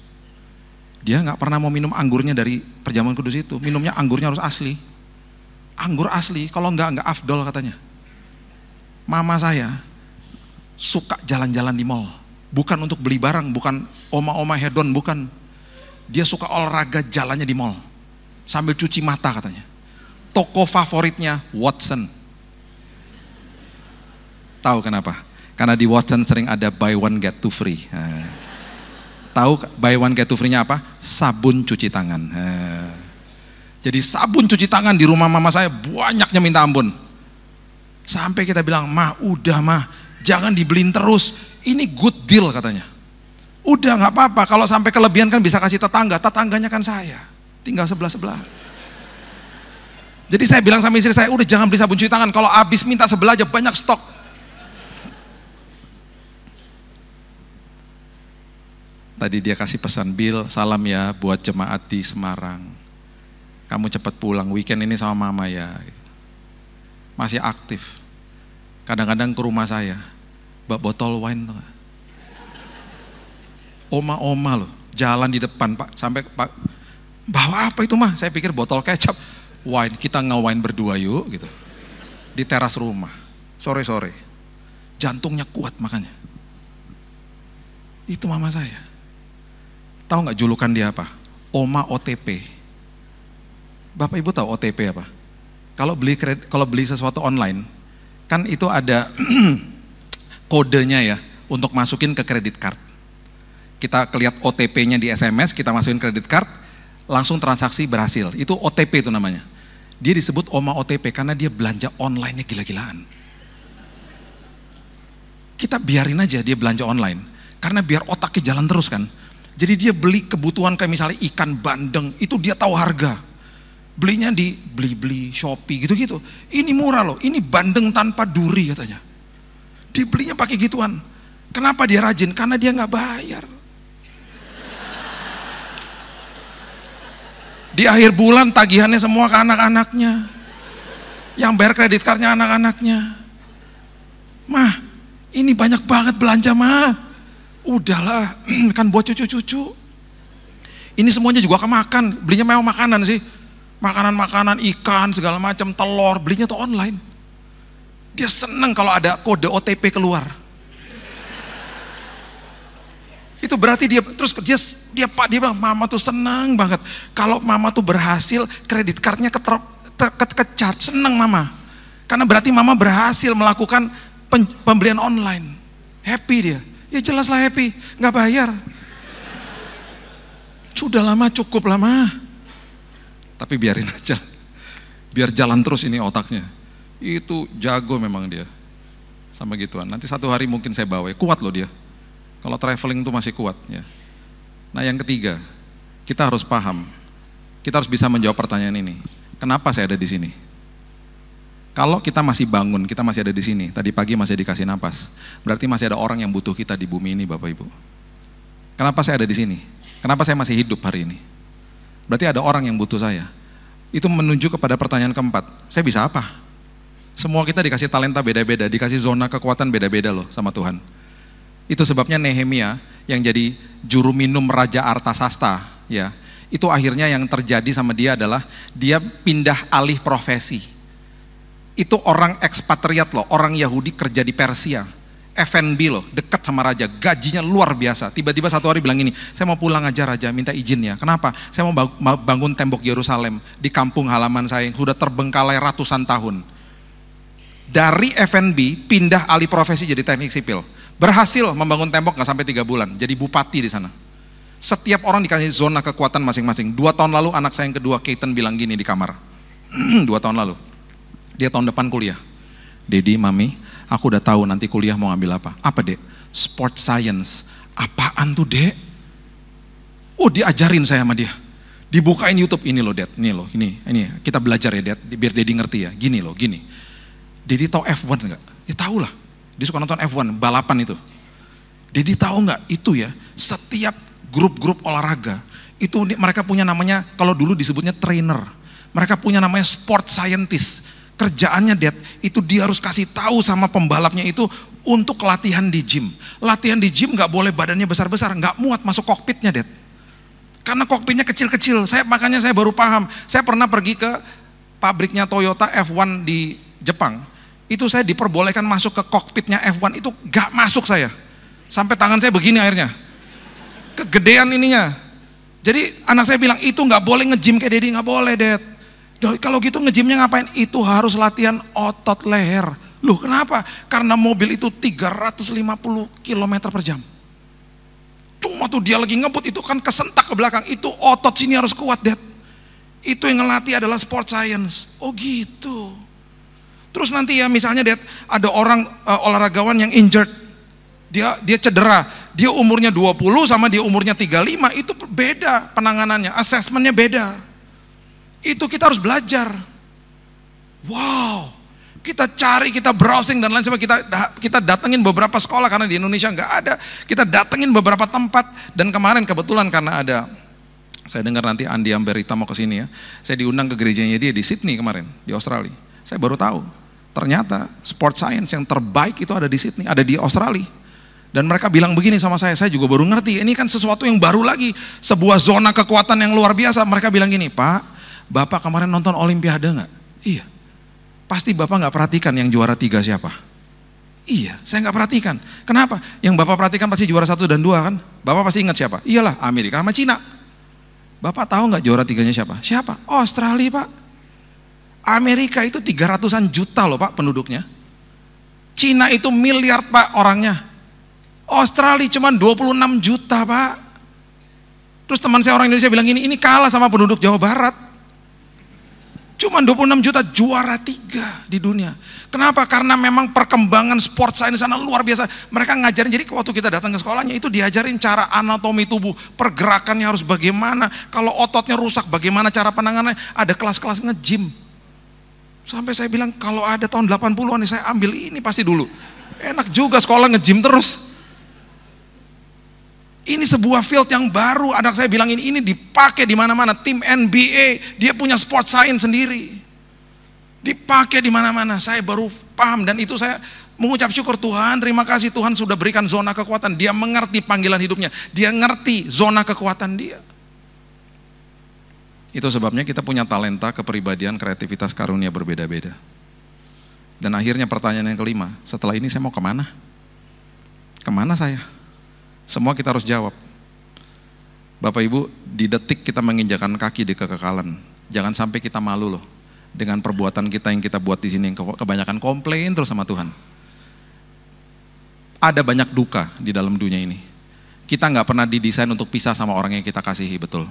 Dia gak pernah mau minum anggurnya dari perjamuan kudus itu, minumnya anggurnya harus asli. Anggur asli, kalau enggak afdol katanya. Mama saya suka jalan-jalan di mall. Bukan untuk beli barang, bukan oma-oma hedon, bukan. Dia suka olahraga jalannya di mall. Sambil cuci mata katanya. Toko favoritnya Watson. Tahu kenapa? Karena di Watson sering ada buy one get two free. Tahu buy one get two free-nya apa? Sabun cuci tangan. Jadi sabun cuci tangan di rumah mama saya banyaknya minta ampun. Sampai kita bilang, udah jangan dibeliin terus. Ini good deal katanya. Udah gak apa-apa, kalau sampai kelebihan kan bisa kasih tetangganya kan saya. Tinggal sebelah-sebelah. Jadi saya bilang sama istri saya, udah jangan beli sabun cuci tangan. Kalau habis minta sebelah aja, banyak stok. Tadi dia kasih pesan, Bill, salam ya buat jemaat di Semarang. Kamu cepat pulang, weekend ini sama mama ya. Masih aktif. Kadang-kadang ke rumah saya, bawa botol wine. Oma-oma loh, jalan di depan Pak, sampai Pak, bawa apa itu mah? Saya pikir botol kecap. Wine, kita nge-wine berdua yuk gitu. Di teras rumah, sore-sore. Jantungnya kuat makanya. Itu mama saya. Tahu nggak julukan dia apa? Oma OTP. Bapak Ibu tahu OTP apa? Kalau beli sesuatu online, kan itu ada kodenya ya untuk masukin ke kredit card. Kita lihat OTP-nya di SMS, kita masukin kredit card, langsung transaksi berhasil. Itu OTP itu namanya. Dia disebut Oma OTP karena dia belanja online-nya gila-gilaan. Kita biarin aja dia belanja online, karena biar otaknya jalan terus kan. Jadi dia beli kebutuhan kayak misalnya ikan bandeng, itu dia tahu harga. Belinya di Blibli, Shopee gitu-gitu. Ini murah loh, ini bandeng tanpa duri katanya. Dia belinya pakai gituan. Kenapa dia rajin? Karena dia nggak bayar. Di akhir bulan tagihannya semua ke anak-anaknya. Yang bayar kredit cardnya anak-anaknya. Mah, ini banyak banget belanja mah. Udahlah, kan buat cucu-cucu. Ini semuanya juga kemakan, belinya memang makanan sih. Makanan-makanan, ikan, segala macam, telur, belinya tuh online. Dia seneng kalau ada kode OTP keluar. Itu berarti dia bilang, mama tuh seneng banget. Kalau mama tuh berhasil, kredit cardnya ke-charge, seneng mama. Karena berarti mama berhasil melakukan pembelian online. Happy dia. Ya jelas lah happy, nggak bayar. Sudah lama, cukup lama. Tapi biarin aja, biar jalan terus ini otaknya. Itu jago memang dia, sama gituan. Nanti satu hari mungkin saya bawa, kuat loh dia. Kalau traveling itu masih kuat ya. Nah yang ketiga, kita harus paham, kita harus bisa menjawab pertanyaan ini. Kenapa saya ada di sini? Kalau kita masih bangun, kita masih ada di sini, tadi pagi masih dikasih napas, berarti masih ada orang yang butuh kita di bumi ini Bapak Ibu. Kenapa saya ada di sini? Kenapa saya masih hidup hari ini? Berarti ada orang yang butuh saya. Itu menunjuk kepada pertanyaan keempat, saya bisa apa? Semua kita dikasih talenta beda-beda, dikasih zona kekuatan beda-beda loh sama Tuhan. Itu sebabnya Nehemia yang jadi juru minum Raja Artasasta, ya, itu akhirnya yang terjadi sama dia adalah dia pindah alih profesi. Itu orang ekspatriat loh, orang Yahudi kerja di Persia, F&B loh, dekat sama raja, gajinya luar biasa. Tiba-tiba satu hari bilang gini, saya mau pulang aja raja, minta izin ya. Kenapa? Saya mau bangun tembok Yerusalem di kampung halaman saya yang sudah terbengkalai ratusan tahun. Dari F&B pindah alih profesi jadi teknik sipil. Berhasil membangun tembok nggak sampai 3 bulan, jadi bupati di sana. Setiap orang dikasih zona kekuatan masing-masing. 2 tahun lalu anak saya yang kedua, Keaton, bilang gini di kamar. 2 tahun lalu. Dia tahun depan kuliah. Dedi, mami, aku udah tahu nanti kuliah mau ngambil apa. Apa dek? Sport science. Apaan tuh dek? Oh diajarin saya sama dia. Dibukain YouTube, ini loh dek, ini loh, ini kita belajar ya dek, biar Dedi ngerti ya. Gini loh, gini. Dedi tahu F1 enggak? Ya tahu lah. Dia suka nonton F1, balapan itu. Dedi tahu enggak? Itu ya, setiap grup-grup olahraga itu mereka punya namanya, kalau dulu disebutnya trainer. Mereka punya namanya sport scientist. Kerjaannya Dad, itu dia harus kasih tahu sama pembalapnya itu untuk latihan di gym. Latihan di gym nggak boleh badannya besar-besar, nggak muat masuk kokpitnya Dad. Karena kokpitnya kecil-kecil. Makanya saya baru paham. Saya pernah pergi ke pabriknya Toyota F1 di Jepang. Itu saya diperbolehkan masuk ke kokpitnya F1, itu nggak masuk saya. Sampai tangan saya begini akhirnya. Kegedean ininya. Jadi anak saya bilang itu nggak boleh nge-gym kayak Dedi, nggak boleh Dad. Kalau gitu nge-gymnya ngapain? Itu harus latihan otot leher. Loh kenapa? Karena mobil itu 350 km per jam. Cuma tuh dia lagi ngebut itu kan kesentak ke belakang. Itu otot sini harus kuat Dad. Itu yang ngelatih adalah sport science. Oh gitu. Terus nanti ya misalnya Dad, ada orang olahragawan yang injured. Dia cedera. Dia umurnya 20 sama dia umurnya 35. Itu beda penanganannya, asesmennya beda. Itu kita harus belajar. Wow, kita cari, kita browsing dan lain sebagainya. Kita datengin beberapa sekolah karena di Indonesia nggak ada. Kita datengin beberapa tempat dan kemarin kebetulan karena ada, saya dengar nanti Andi Amberita mau ke sini ya. Saya diundang ke gerejanya dia di Sydney kemarin, di Australia. Saya baru tahu, ternyata sport science yang terbaik itu ada di Sydney, ada di Australia. Dan mereka bilang begini sama saya juga baru ngerti. Ini kan sesuatu yang baru lagi, sebuah zona kekuatan yang luar biasa. Mereka bilang gini, Pak, Bapak kemarin nonton Olimpiade nggak? Iya. Pasti Bapak nggak perhatikan yang juara 3 siapa? Iya, saya nggak perhatikan. Kenapa? Yang Bapak perhatikan pasti juara 1 dan 2 kan? Bapak pasti ingat siapa? Iyalah, Amerika sama Cina. Bapak tahu nggak juara 3-nya siapa? Siapa? Australia, Pak. Amerika itu 300-an juta loh, Pak, penduduknya. Cina itu miliar, Pak, orangnya. Australia cuma 26 juta, Pak. Terus teman saya orang Indonesia bilang ini kalah sama penduduk Jawa Barat. Cuma 26 juta, juara 3 di dunia. Kenapa? Karena memang perkembangan sport science sana luar biasa. Mereka ngajarin, jadi waktu kita datang ke sekolahnya itu diajarin cara anatomi tubuh, pergerakannya harus bagaimana, kalau ototnya rusak bagaimana cara penanganannya, ada kelas-kelas nge-gym. Sampai saya bilang kalau ada tahun 80-an saya ambil ini pasti dulu. Enak juga sekolah nge-gym terus. Ini sebuah field yang baru, anak saya bilang ini dipakai di mana-mana. Tim NBA, dia punya sport science sendiri. Dipakai di mana-mana. Saya baru paham dan itu saya mengucap syukur Tuhan, terima kasih Tuhan sudah berikan zona kekuatan. Dia mengerti panggilan hidupnya, dia ngerti zona kekuatan dia. Itu sebabnya kita punya talenta, kepribadian, kreativitas, karunia berbeda-beda. Dan akhirnya pertanyaan yang kelima, setelah ini saya mau kemana? Kemana saya? Semua kita harus jawab. Bapak Ibu, di detik kita menginjakan kaki di kekekalan, jangan sampai kita malu loh dengan perbuatan kita yang kita buat di sini yang kebanyakan komplain terus sama Tuhan. Ada banyak duka di dalam dunia ini. Kita nggak pernah didesain untuk pisah sama orang yang kita kasihi, betul.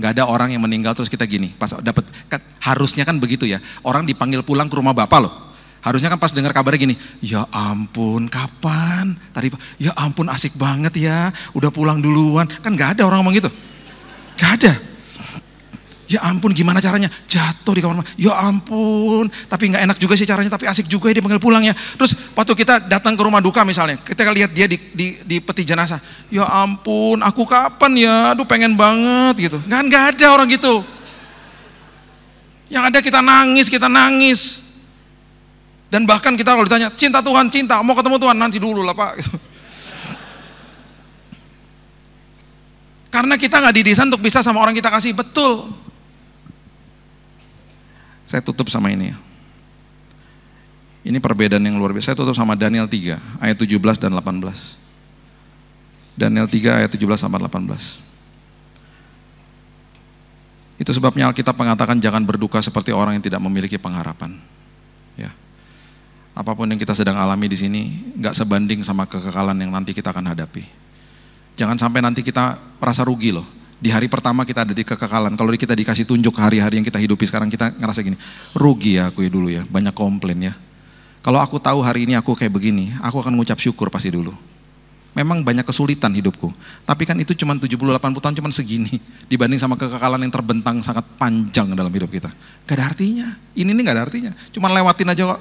Nggak ada orang yang meninggal terus kita gini, pas dapat kan, harusnya kan begitu ya. Orang dipanggil pulang ke rumah Bapak loh. Harusnya kan pas dengar kabarnya gini, ya ampun kapan? Tadi ya ampun asik banget ya, udah pulang duluan. Kan gak ada orang ngomong gitu. Gak ada. Ya ampun gimana caranya? Jatuh di kamar mandi. Ya ampun, tapi gak enak juga sih caranya, tapi asik juga ya dipanggil pulang ya. Terus waktu kita datang ke rumah duka misalnya, kita lihat dia di peti jenazah. Ya ampun, aku kapan ya? Aduh pengen banget gitu. Gak ada orang gitu. Yang ada kita nangis. Dan bahkan kita kalau ditanya, cinta Tuhan, cinta, mau ketemu Tuhan, nanti dulu lah Pak. Karena kita gak didesain untuk bisa sama orang kita kasih, betul. Saya tutup sama ini ya. Ini perbedaan yang luar biasa, saya tutup sama Daniel 3, ayat 17 dan 18. Daniel 3 ayat 17 sampai 18. Itu sebabnya Alkitab mengatakan jangan berduka seperti orang yang tidak memiliki pengharapan. Ya. Apapun yang kita sedang alami di sini nggak sebanding sama kekekalan yang nanti kita akan hadapi. Jangan sampai nanti kita merasa rugi loh. Di hari pertama kita ada di kekekalan. Kalau kita dikasih tunjuk hari-hari yang kita hidupi sekarang, kita ngerasa gini, rugi ya aku ya dulu ya, banyak komplain ya. Kalau aku tahu hari ini aku kayak begini, aku akan mengucap syukur pasti dulu. Memang banyak kesulitan hidupku, tapi kan itu cuma 70-80 tahun cuma segini dibanding sama kekekalan yang terbentang sangat panjang dalam hidup kita. Gak ada artinya, ini gak ada artinya, cuma lewatin aja kok.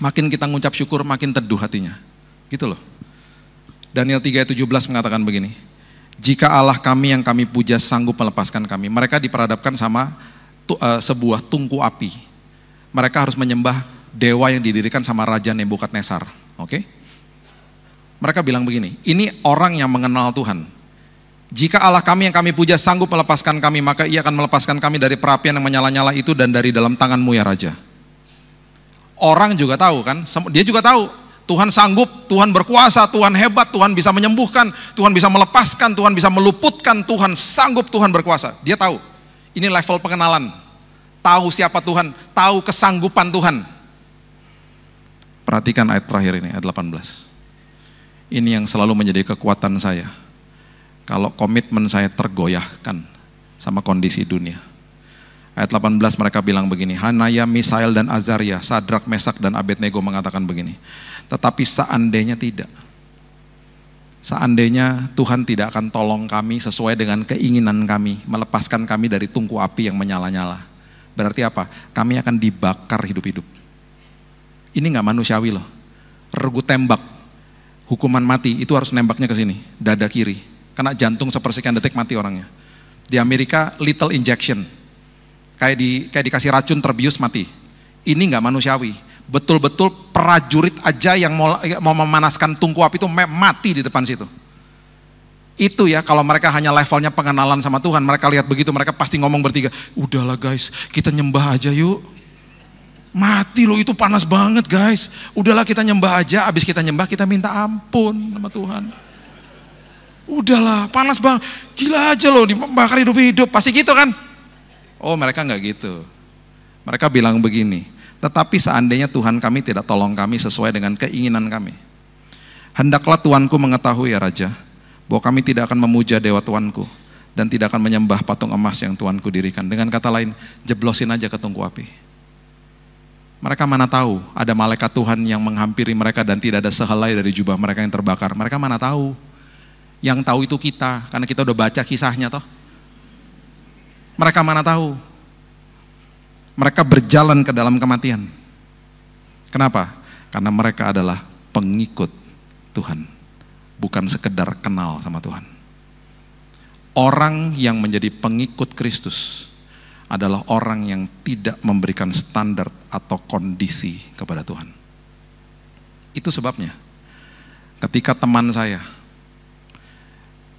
Makin kita ngucap syukur, makin teduh hatinya. Gitu loh. Daniel 3 ayat 17 mengatakan begini. Jika Allah kami yang kami puja sanggup melepaskan kami. Mereka diperhadapkan sama sebuah tungku api. Mereka harus menyembah dewa yang didirikan sama Raja Nebukadnezar. Oke? Mereka bilang begini, ini orang yang mengenal Tuhan. Jika Allah kami yang kami puja sanggup melepaskan kami, maka ia akan melepaskan kami dari perapian yang menyala-nyala itu dan dari dalam tanganmu ya Raja. Orang juga tahu kan, dia juga tahu Tuhan sanggup, Tuhan berkuasa, Tuhan hebat, Tuhan bisa menyembuhkan, Tuhan bisa melepaskan, Tuhan bisa meluputkan, Tuhan sanggup, Tuhan berkuasa. Dia tahu, ini level pengenalan, tahu siapa Tuhan, tahu kesanggupan Tuhan. Perhatikan ayat terakhir ini, ayat 18. Ini yang selalu menjadi kekuatan saya. Kalau komitmen saya tergoyahkan sama kondisi dunia. Ayat 18 mereka bilang begini, Hanaya, Misael dan Azaria, Sadrak, Mesak dan Abednego mengatakan begini, tetapi seandainya tidak, seandainya Tuhan tidak akan tolong kami sesuai dengan keinginan kami, melepaskan kami dari tungku api yang menyala-nyala, berarti apa? Kami akan dibakar hidup-hidup. Ini gak manusiawi loh, regu tembak, hukuman mati, itu harus nembaknya ke sini, dada kiri, karena jantung sepersekian detik mati orangnya. Di Amerika, lethal injection. Kayak dikasih racun terbius mati. Ini nggak manusiawi. Betul-betul prajurit aja yang mau memanaskan tungku api itu mati di depan situ. Itu ya kalau mereka hanya levelnya pengenalan sama Tuhan, mereka lihat begitu mereka pasti ngomong bertiga, udahlah guys, kita nyembah aja yuk. Mati loh, itu panas banget guys. Udahlah kita nyembah aja, abis kita nyembah kita minta ampun sama Tuhan. Udahlah, panas banget. Gila aja loh, dibakar hidup-hidup. Pasti gitu kan? Oh, mereka nggak gitu. Mereka bilang begini, tetapi seandainya Tuhan kami tidak tolong kami sesuai dengan keinginan kami, hendaklah Tuanku mengetahui ya Raja, bahwa kami tidak akan memuja dewa Tuanku dan tidak akan menyembah patung emas yang Tuanku dirikan. Dengan kata lain, jeblosin aja ke tungku api. Mereka mana tahu ada malaikat Tuhan yang menghampiri mereka dan tidak ada sehelai dari jubah mereka yang terbakar. Mereka mana tahu. Yang tahu itu kita, karena kita udah baca kisahnya toh. Mereka mana tahu. Mereka berjalan ke dalam kematian. Kenapa? Karena mereka adalah pengikut Tuhan, bukan sekedar kenal sama Tuhan. Orang yang menjadi pengikut Kristus adalah orang yang tidak memberikan standar atau kondisi kepada Tuhan. Itu sebabnya ketika teman saya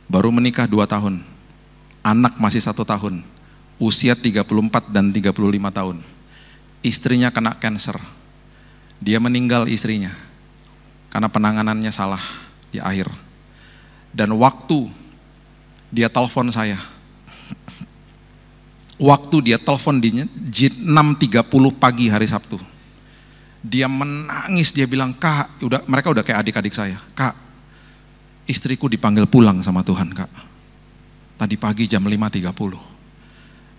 baru menikah 2 tahun, anak masih 1 tahun, usia 34 dan 35 tahun, istrinya kena kanker. Dia meninggal istrinya karena penanganannya salah di akhir. Dan waktu dia telepon saya, waktu dia telepon di 6.30 pagi hari Sabtu, dia menangis, dia bilang, Kak, mereka udah kayak adik-adik saya, Kak, istriku dipanggil pulang sama Tuhan, Kak. Tadi pagi jam 5.30.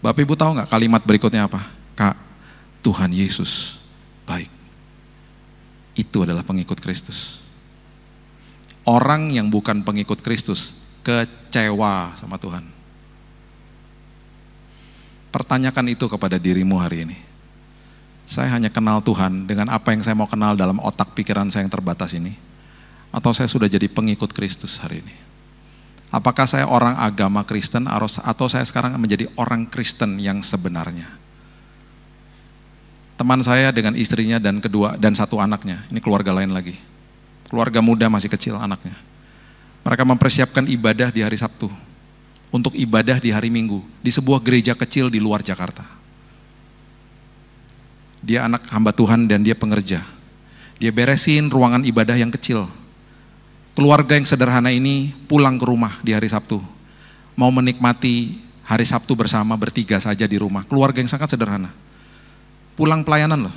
Bapak Ibu tahu nggak kalimat berikutnya apa? Kak, Tuhan Yesus baik. Itu adalah pengikut Kristus. Orang yang bukan pengikut Kristus kecewa sama Tuhan. Pertanyakan itu kepada dirimu hari ini. Saya hanya kenal Tuhan dengan apa yang saya mau kenal dalam otak pikiran saya yang terbatas ini, atau saya sudah jadi pengikut Kristus hari ini? Apakah saya orang agama Kristen atau saya sekarang menjadi orang Kristen yang sebenarnya? Teman saya dengan istrinya dan 1 anaknya, ini keluarga lain lagi. Keluarga muda masih kecil anaknya. Mereka mempersiapkan ibadah di hari Sabtu untuk ibadah di hari Minggu di sebuah gereja kecil di luar Jakarta. Dia anak hamba Tuhan dan dia pengerja. Dia beresin ruangan ibadah yang kecil. Keluarga yang sederhana ini pulang ke rumah di hari Sabtu. Mau menikmati hari Sabtu bersama bertiga saja di rumah. Keluarga yang sangat sederhana. Pulang pelayanan loh.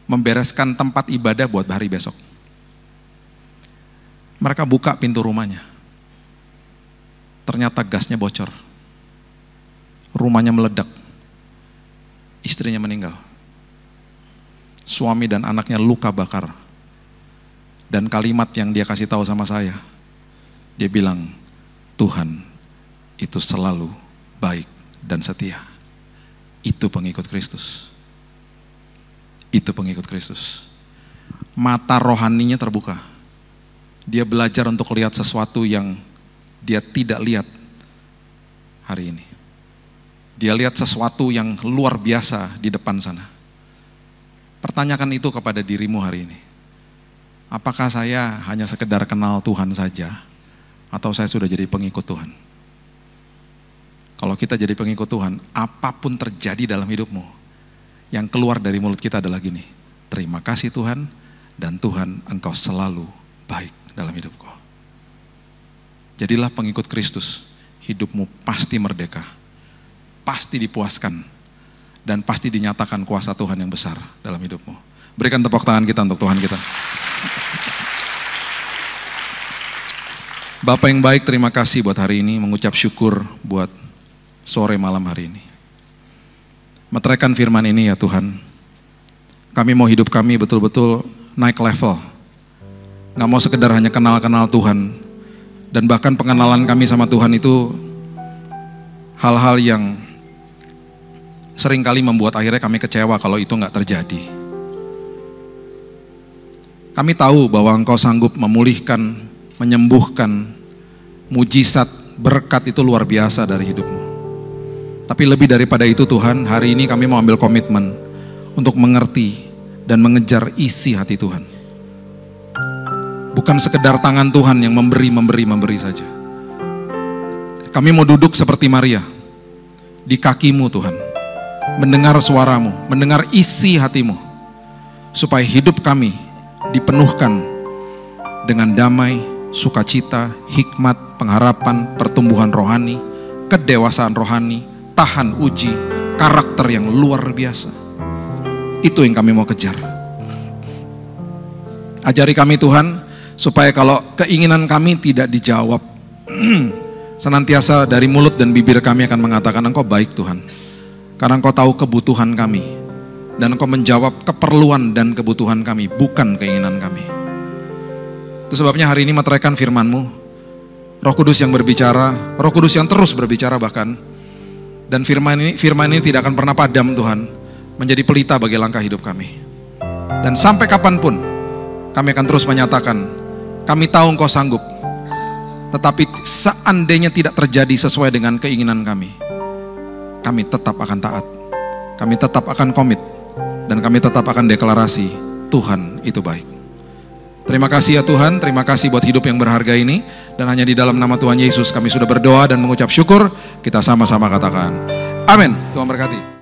Membereskan tempat ibadah buat hari besok. Mereka buka pintu rumahnya. Ternyata gasnya bocor. Rumahnya meledak. Istrinya meninggal. Suami dan anaknya luka bakar. Dan kalimat yang dia kasih tahu sama saya, dia bilang, Tuhan itu selalu baik dan setia. Itu pengikut Kristus. Itu pengikut Kristus. Mata rohaninya terbuka. Dia belajar untuk lihat sesuatu yang dia tidak lihat hari ini. Dia lihat sesuatu yang luar biasa di depan sana. Pertanyakan itu kepada dirimu hari ini. Apakah saya hanya sekedar kenal Tuhan saja, atau saya sudah jadi pengikut Tuhan? Kalau kita jadi pengikut Tuhan, apapun terjadi dalam hidupmu, yang keluar dari mulut kita adalah gini, terima kasih Tuhan, dan Tuhan engkau selalu baik dalam hidupku. Jadilah pengikut Kristus, hidupmu pasti merdeka, pasti dipuaskan, dan pasti dinyatakan kuasa Tuhan yang besar dalam hidupmu. Berikan tepuk tangan kita untuk Tuhan kita. Bapak yang baik, terima kasih buat hari ini, mengucap syukur buat sore malam hari ini. Meteraikan firman ini ya Tuhan, kami mau hidup kami betul-betul naik level. Gak mau sekedar hanya kenal-kenal Tuhan, dan bahkan pengenalan kami sama Tuhan itu hal-hal yang seringkali membuat akhirnya kami kecewa kalau itu gak terjadi. Kami tahu bahwa Engkau sanggup memulihkan, menyembuhkan, mujizat, berkat itu luar biasa dari hidupmu. Tapi lebih daripada itu Tuhan, hari ini kami mau ambil komitmen untuk mengerti dan mengejar isi hati Tuhan. Bukan sekedar tangan Tuhan yang memberi saja. Kami mau duduk seperti Maria, di kakimu Tuhan. mendengar suaramu, mendengar isi hatimu, supaya hidup kami dipenuhkan dengan damai, sukacita, hikmat, pengharapan, pertumbuhan rohani, kedewasaan rohani, tahan uji, karakter yang luar biasa. Itu yang kami mau kejar. Ajari kami Tuhan, supaya kalau keinginan kami tidak dijawab, senantiasa dari mulut dan bibir kami akan mengatakan, Engkau baik Tuhan, karena Engkau tahu kebutuhan kami, dan Engkau menjawab keperluan dan kebutuhan kami, bukan keinginan kami. Itu sebabnya hari ini meteraikan firman-Mu, Roh Kudus yang berbicara, Roh Kudus yang terus berbicara bahkan, dan firman ini tidak akan pernah padam Tuhan, menjadi pelita bagi langkah hidup kami. Dan sampai kapanpun, kami akan terus menyatakan, kami tahu Engkau sanggup, tetapi seandainya tidak terjadi sesuai dengan keinginan kami tetap akan taat, kami tetap akan komit, dan kami tetap akan deklarasi, Tuhan itu baik. Terima kasih ya Tuhan, terima kasih buat hidup yang berharga ini, dan hanya di dalam nama Tuhan Yesus kami sudah berdoa dan mengucap syukur, kita sama-sama katakan, amin. Tuhan berkati.